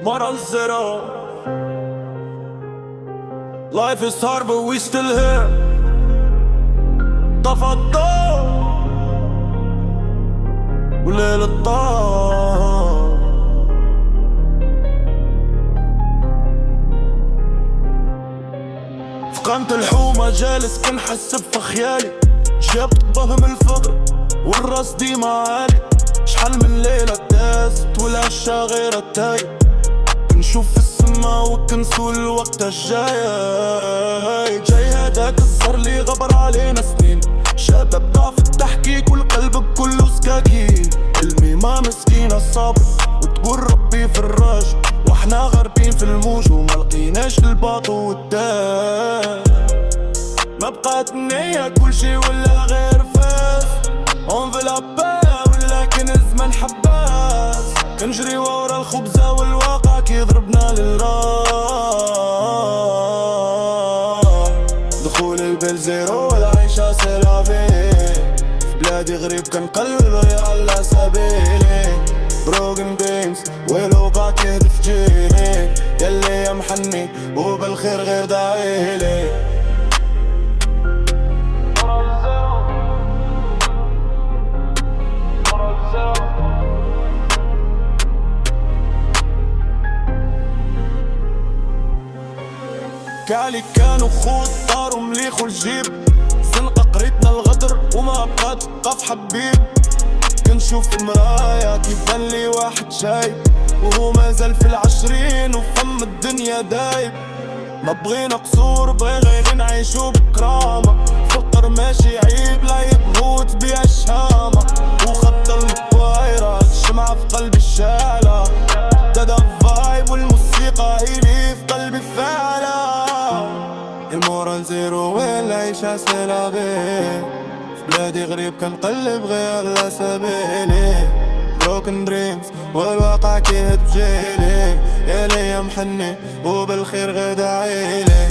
Moral zero. Life is hard but we still here. طفى الضوء وليل الطار. في قامة الحومة جالس كنحس بخيالي، جابت بهم الفقر والراس ديما عالي. شحال من ليلة دازت والعشا غير التاي، كنشوف في السما وكنسول الوقت الجاي. جاي هداك الصار لي غبر علينا سنين، شباب ضعف التحقيق والقلب بكله سكاكين. الميمة مسكينة الصبر وتقول ربي في الراج، واحنا غاربين في الموج وما لقيناش الباطو والدار. ما بقات نية كل شي ولا غير فاس، اون في لاباس ولكن الزمن حباس. كنجري ورا الخبزة والواقع كيضربنا للراس. دخول البيل زيرو والعيشة سلافي، في بلادي غريب كنقلب غير على سبيلي. بروكن دريمز ولوقع كيهدف جيلي، ياللي يا محني وبالخير غير داعيلي. كالي كانوا خود طاروا مليخ والجيب، زنقة قريتنا الغدر وما بقى تبقى في حبيب. كنشوف المرايا كيبان لي واحد شايب، وهو مازال في العشرين وفم الدنيا دايب. ما بغينا قصور بغي غير نعيشو بكرامة، فقر ماشي عيب لا يبغوا تبيع الشامة. وخط المطويرة الشمعة في قلب الشالة، دادا فايب والموسيقى هيلي في قلبي فعلا. المورال زيرو والعيشة سلافي، في بلادي غريب كنقلب غير على سبيلي. بروكن دريمز والواقع كيهد بجيلي، يالي يا محني وبالخير غير داعيلي.